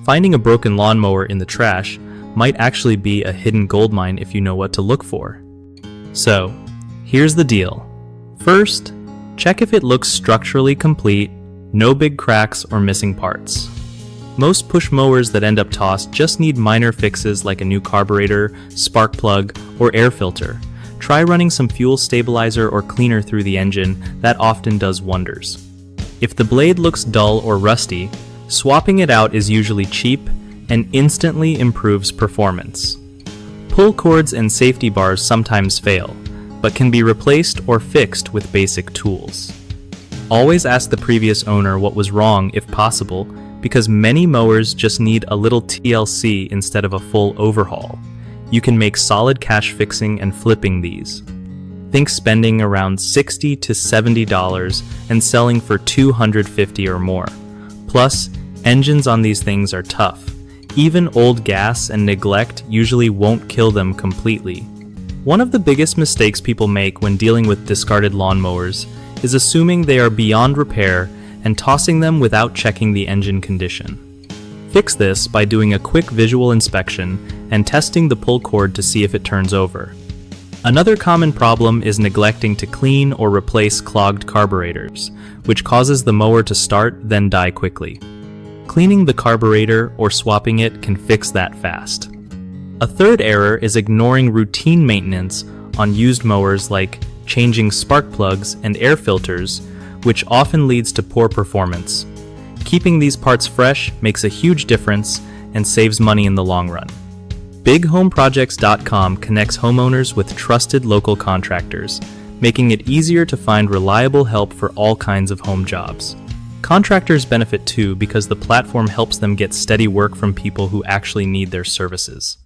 Finding a broken lawnmower in the trash might actually be a hidden goldmine if you know what to look for. So, here's the deal. First, check if it looks structurally complete, no big cracks or missing parts. Most push mowers that end up tossed just need minor fixes like a new carburetor, spark plug, or air filter. Try running some fuel stabilizer or cleaner through the engine. That often does wonders. If the blade looks dull or rusty, swapping it out is usually cheap and instantly improves performance. Pull cords and safety bars sometimes fail, but can be replaced or fixed with basic tools. Always ask the previous owner what was wrong if possible, because many mowers just need a little TLC instead of a full overhaul. You can make solid cash fixing and flipping these. Think spending around $60 to $70 and selling for $250 or more. Plus, engines on these things are tough. Even old gas and neglect usually won't kill them completely. One of the biggest mistakes people make when dealing with discarded lawnmowers is assuming they are beyond repair and tossing them without checking the engine condition. Fix this by doing a quick visual inspection and testing the pull cord to see if it turns over. Another common problem is neglecting to clean or replace clogged carburetors, which causes the mower to start then die quickly. Cleaning the carburetor or swapping it can fix that fast. A third error is ignoring routine maintenance on used mowers like changing spark plugs and air filters, which often leads to poor performance. Keeping these parts fresh makes a huge difference and saves money in the long run. BigHomeProjects.com connects homeowners with trusted local contractors, making it easier to find reliable help for all kinds of home jobs. Contractors benefit too because the platform helps them get steady work from people who actually need their services.